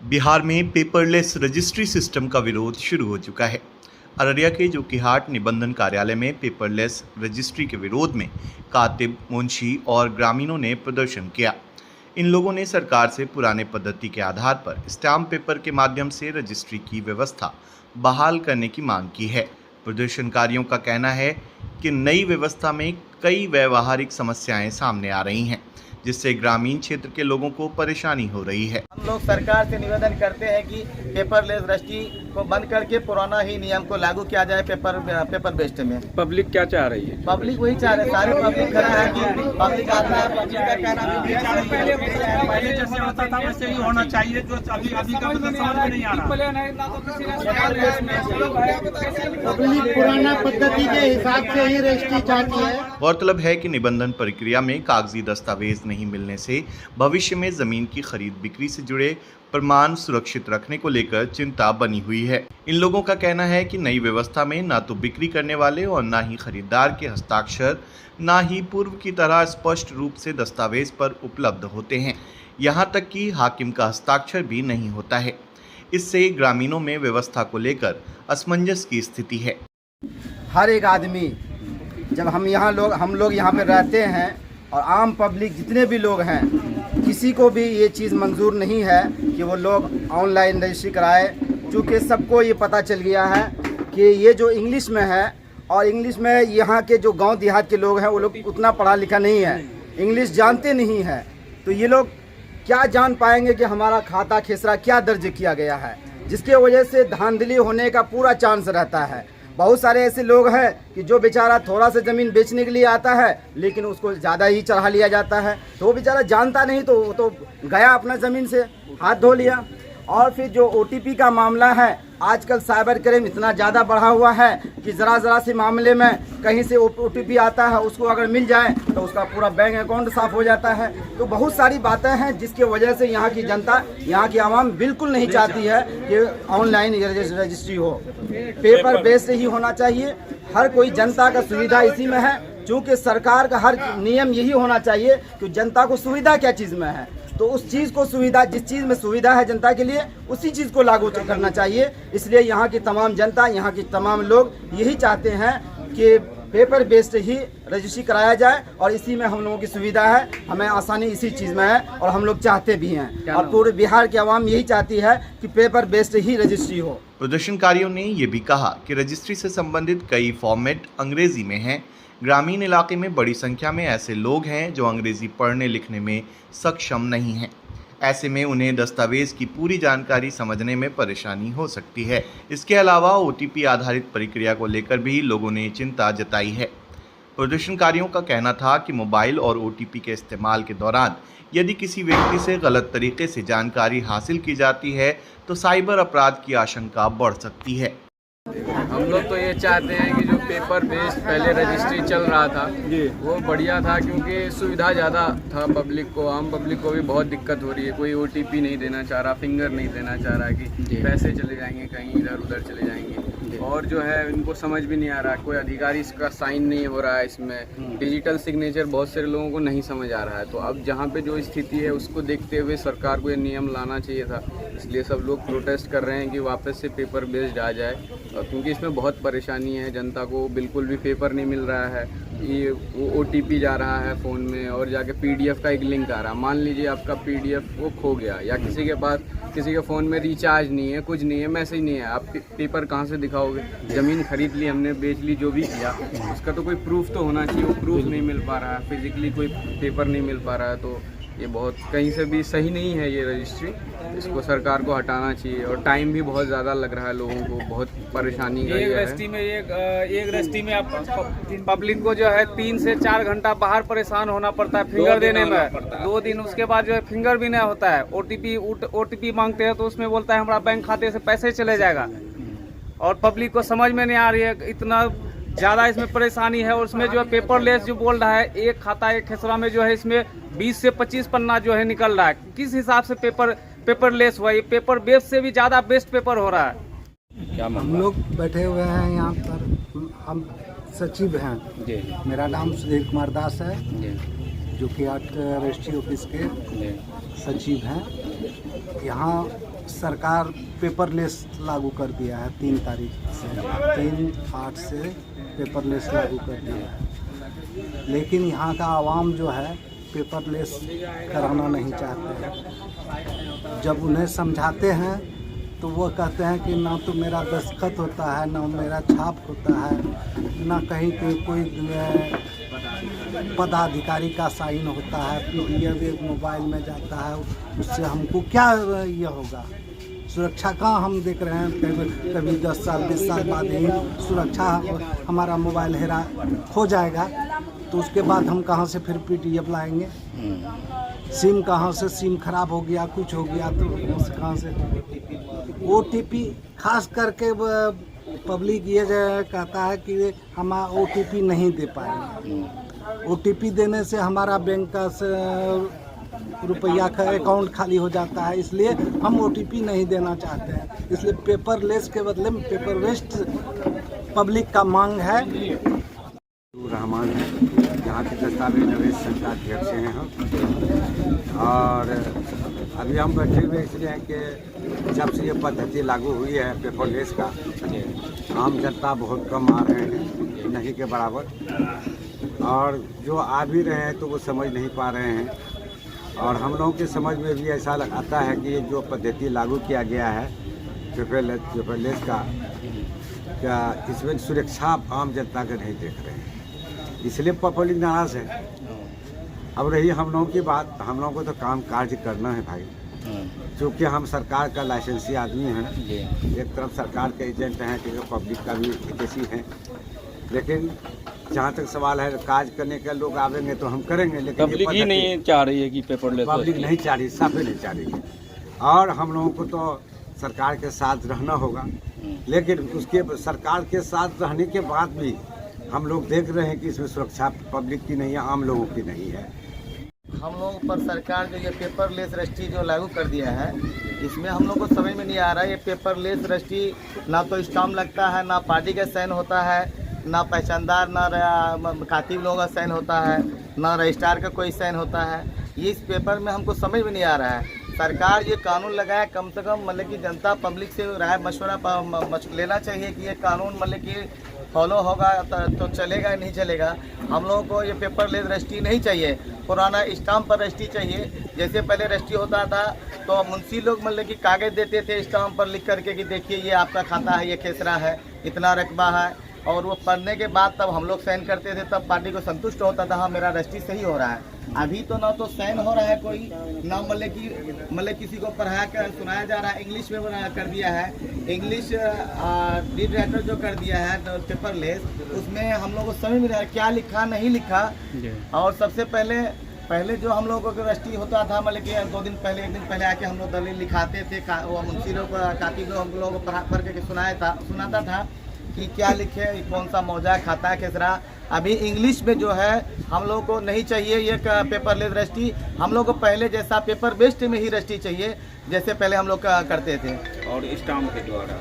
बिहार में paperless registry system का विरोध शुरू हो चुका है। अररिया के जोकीहाट निबंधन कार्यालय में पेपरलेस रजिस्ट्री के विरोध में कातिब, मुंशी और ग्रामीणों ने प्रदर्शन किया। इन लोगों ने सरकार से पुराने पद्धति के आधार पर स्टाम्प पेपर के माध्यम से रजिस्ट्री की व्यवस्था बहाल करने की मांग की है। प्रदर्शनकारियों का कहना है कि नई व्यवस्था में कई व्यावहारिक समस्याएं सामने आ रही हैं, जिससे ग्रामीण क्षेत्र के लोगों को परेशानी हो रही है। हम लोग सरकार से निवेदन करते हैं कि पेपरलेस रजिस्ट्री को बंद करके पुराना ही नियम को लागू किया जाए पेपर बेस्ड में। पब्लिक क्या चाह रही है? पब्लिक वही चाह रहे हैं, सारे पब्लिक खड़ा है कि पब्लिक आता है, पब्लिक का कहना पहले जैसे होता था वैसे ही होना चाहिए, जो अभी का मतलब समझ में नहीं आ रहा। पब्लिक पुराना पद्धति के हिसाब से ही रजिस्ट्री चाहती है। गौरतलब है कि निबंधन प्रक्रिया में कागजी दस्तावेज नहीं मिलने से भविष्य में जमीन की खरीद बिक्री से जुड़े प्रमाण सुरक्षित रखने को लेकर चिंता बनी हुई है। इन लोगों का कहना है कि नई व्यवस्था में न तो बिक्री करने वाले और न ही खरीदार के हस्ताक्षर न ही पूर्व की तरह स्पष्ट रूप से दस्तावेज पर उपलब्ध होते हैं। यहाँ तक कि हाकिम का हस्ताक्षर भी नहीं होता है। इससे ग्रामीणों में व्यवस्था को लेकर असमंजस की स्थिति है। हर एक आदमी, जब हम लोग यहाँ पे रहते हैं और आम पब्लिक जितने भी लोग हैं, किसी को भी ये चीज़ मंजूर नहीं है कि वो लोग ऑनलाइन रजिस्ट्री कराए, क्योंकि सबको ये पता चल गया है कि ये जो इंग्लिश में है, और इंग्लिश में यहाँ के जो गांव देहात के लोग हैं वो लोग उतना पढ़ा लिखा नहीं है, इंग्लिश जानते नहीं है, तो ये लोग क्या जान पाएंगे कि हमारा खाता खेसरा क्या दर्ज किया गया है, जिसके वजह से धांधली होने का पूरा चांस रहता है। बहुत सारे ऐसे लोग हैं कि जो बेचारा थोड़ा सा ज़मीन बेचने के लिए आता है, लेकिन उसको ज़्यादा ही चढ़ा लिया जाता है, तो वो बेचारा जानता नहीं, तो वो तो गया अपना ज़मीन से हाथ धो लिया। और फिर जो OTP का मामला है, आजकल साइबर क्राइम इतना ज़्यादा बढ़ा हुआ है कि ज़रा से मामले में कहीं से OTP आता है, उसको अगर मिल जाए तो उसका पूरा बैंक अकाउंट साफ हो जाता है। तो बहुत सारी बातें हैं जिसकी वजह से यहाँ की जनता, यहाँ की आवाम बिल्कुल नहीं चाहती है कि ऑनलाइन रजिस्ट्री हो, पेपर बेस्ड ही होना चाहिए। हर कोई जनता का सुविधा इसी में है, क्योंकि सरकार का हर नियम यही होना चाहिए कि जनता को सुविधा क्या चीज़ में है, तो उस चीज़ को सुविधा, जिस चीज़ में सुविधा है जनता के लिए, उसी चीज़ को लागू करना चाहिए। इसलिए यहाँ की तमाम जनता, यहाँ के तमाम लोग यही चाहते हैं कि पेपर बेस्ड ही रजिस्ट्री कराया जाए, और इसी में हम लोगों की सुविधा है, हमें आसानी इसी चीज़ में है और हम लोग चाहते भी हैं, और पूरे बिहार की आवाम यही चाहती है कि पेपर बेस्ड ही रजिस्ट्री हो। प्रदर्शनकारियों ने ये भी कहा कि रजिस्ट्री से संबंधित कई फॉर्मेट अंग्रेजी में हैं। ग्रामीण इलाके में बड़ी संख्या में ऐसे लोग हैं जो अंग्रेजी पढ़ने लिखने में सक्षम नहीं हैं। ऐसे में उन्हें दस्तावेज की पूरी जानकारी समझने में परेशानी हो सकती है। इसके अलावा OTP आधारित प्रक्रिया को लेकर भी लोगों ने चिंता जताई है। प्रदर्शनकारियों का कहना था कि मोबाइल और OTP के इस्तेमाल के दौरान यदि किसी व्यक्ति से गलत तरीके से जानकारी हासिल की जाती है तो साइबर अपराध की आशंका बढ़ सकती है। हम लोग तो ये चाहते हैं कि जो पेपर बेस्ड पहले रजिस्ट्री चल रहा था वो बढ़िया था, क्योंकि सुविधा ज़्यादा था पब्लिक को। आम पब्लिक को भी बहुत दिक्कत हो रही है, कोई OTP नहीं देना चाह रहा, फिंगर नहीं देना चाह रहा कि पैसे चले जाएंगे कहीं इधर उधर चले जाएंगे, और जो है इनको समझ भी नहीं आ रहा, कोई अधिकारी इसका साइन नहीं हो रहा है, इसमें डिजिटल सिग्नेचर बहुत सारे लोगों को नहीं समझ आ रहा है। तो अब जहाँ पे जो स्थिति है उसको देखते हुए सरकार को ये नियम लाना चाहिए था, इसलिए सब लोग प्रोटेस्ट कर रहे हैं कि वापस से पेपर बेस्ड आ जाए, क्योंकि इसमें बहुत परेशानी है। जनता को बिल्कुल भी पेपर नहीं मिल रहा है, ये वो OTP जा रहा है फ़ोन में, और जाके PDF का एक लिंक आ रहा है। मान लीजिए आपका PDF वो खो गया, या किसी के पास, किसी के फ़ोन में रिचार्ज नहीं है, कुछ नहीं है, मैसेज नहीं है, आप पेपर कहाँ से दिखाओगे? ज़मीन खरीद ली हमने, बेच ली, जो भी किया, उसका तो कोई प्रूफ तो होना चाहिए, वो प्रूफ नहीं मिल पा रहा है, फिजिकली कोई पेपर नहीं मिल पा रहा है। तो ये बहुत कहीं से भी सही नहीं है ये रजिस्ट्री, इसको सरकार को हटाना चाहिए। और टाइम भी बहुत ज़्यादा लग रहा है लोगों को, बहुत परेशानी का एक रजिस्ट्री में आप पब्लिक को जो है 3 से 4 घंटा बाहर परेशान होना पड़ता है फिंगर देने में, 2 दिन, उसके बाद जो है फिंगर भी नहीं होता है। OTP मांगते हैं तो उसमें बोलता है हमारा बैंक खाते से पैसे चले जाएगा, और पब्लिक को समझ में नहीं आ रही है, इतना ज़्यादा इसमें परेशानी है। और उसमें जो है पेपरलेस जो बोल रहा है, एक खाता एक खेसरा में जो है इसमें 20 से 25 पन्ना जो है निकल रहा है। किस हिसाब से पेपरलेस हुआ? ये पेपर बेस से भी ज़्यादा बेस्ट पेपर हो रहा है। क्या हम लोग बैठे हुए हैं यहाँ पर, हम सचिव हैं जी। मेरा नाम सुधीर कुमार दास है जी, जो कि रजिस्ट्री ऑफिस के सचिव हैं। यहाँ सरकार पेपरलेस लागू कर दिया है 3 तारीख से, 3/8 से पेपरलेस लागू कर दिया है। लेकिन यहाँ का आवाम जो है पेपरलेस कराना नहीं चाहते हैं। जब उन्हें समझाते हैं तो वो कहते हैं कि ना तो मेरा दस्तखत होता है, ना मेरा छाप होता है, ना कहीं पे कोई पदाधिकारी का साइन होता है, PDF एक मोबाइल में जाता है, उससे हमको क्या ये होगा? सुरक्षा कहाँ हम देख रहे हैं? कभी 10 साल 20 साल बाद ही सुरक्षा हमारा मोबाइल खो जाएगा तो उसके बाद हम कहाँ से फिर PDF लाएंगे? सिम कहाँ से, सिम खराब हो गया, कुछ हो गया तो कहाँ से? OTP खास करके पब्लिक ये कहता है कि हम OTP नहीं दे पाएंगे। OTP देने से हमारा बैंक का रुपया का अकाउंट खाली हो जाता है, इसलिए हम OTP नहीं देना चाहते हैं। इसलिए पेपरलेस के बदले में पेपर वेस्ट पब्लिक का मांग है। रहमान है, यहाँ के दस्तावेज नवेश संघ का अध्यक्ष हैं हम। और अभी हम बैठे हुए इसलिए हैं कि जब से ये पद्धति लागू हुई है पेपरलेस का, आम जनता बहुत कम आ रहे हैं, नहीं के बराबर, और जो आ भी रहे हैं तो वो समझ नहीं पा रहे हैं। और हम लोगों के समझ में भी ऐसा आता है कि ये जो पद्धति लागू किया गया है पेपरलेस का, क्या इसमें सुरक्षा आम जनता के नहीं देख रहे हैं, इसलिए पब्लिक नाराज़ है। अब रही हम लोगों की बात, हम लोगों को तो काम कार्य करना है भाई, क्योंकि हम सरकार का लाइसेंसी आदमी हैं। एक तरफ सरकार के एजेंट हैं कि पब्लिक का भी हितैषी हैं, लेकिन जहाँ तक सवाल है कार्य करने के लोग आवेंगे तो हम करेंगे, लेकिन पब्लिक ही नहीं चाह रही है कि पेपरलेस, पब्लिक नहीं चाह रही, साफे नहीं चाह रही है। और हम लोगों को तो सरकार के साथ रहना होगा, लेकिन उसके सरकार के साथ रहने के बाद भी हम लोग देख रहे हैं कि इसमें सुरक्षा पब्लिक की नहीं है, आम लोगों की नहीं है। हम लोगों पर सरकार जो ये पेपरलेस रजिस्ट्री जो लागू कर दिया है, इसमें हम लोग को समझ में नहीं आ रहा है। ये पेपरलेस रजिस्ट्री ना तो स्टाम्प लगता है, ना पार्टी का साइन होता है, ना पहचानदार, ना कातिब लोगों का साइन होता है, ना रजिस्ट्रार का कोई साइन होता है। ये इस पेपर में हमको समझ में नहीं आ रहा है। सरकार ये कानून लगाया, कम से कम मतलब कि जनता पब्लिक से राय मशवरा लेना चाहिए कि ये कानून मतलब कि फॉलो होगा तो चलेगा या नहीं चलेगा। हम लोगों को ये पेपरलेस रजिस्ट्री नहीं चाहिए, पुराना स्टाम्प पर रजिस्ट्री चाहिए। जैसे पहले रजिस्ट्री होता था तो मुंशी लोग मतलब कि कागज़ देते थे स्टाम्प पर लिख करके कि देखिए ये आपका खाता है, ये खेसरा है, इतना रकबा है, और वो पढ़ने के बाद तब हम लोग साइन करते थे, तब पार्टी को संतुष्ट होता था, हाँ मेरा रजिस्ट्री सही हो रहा है। अभी तो ना तो साइन हो रहा है कोई, ना मतलब किसी को पढ़ाया कर सुनाया जा रहा है, इंग्लिश में कर दिया है। इंग्लिश रीड राइटर जो कर दिया है तो पेपरलेस, उसमें हम लोग को समझ में नहीं क्या लिखा नहीं लिखा। और सबसे पहले जो हम लोगों को रजिस्ट्री होता था, मतलब कि 2 दिन पहले 1 दिन पहले आके हम लोग दलील लिखाते थे, वो मुंशी लोग कातिब लोग हम लोगों को पढ़ के सुनाता था कि क्या लिखे, कौन सा मौजा खाता है खेसरा। अभी इंग्लिश में जो है हम लोग को नहीं चाहिए ये पेपरलेस रजिस्ट्री। हम लोग को पहले जैसा पेपर बेस्ड में ही रजिस्ट्री चाहिए, जैसे पहले हम लोग करते थे, और स्टाम्प के द्वारा।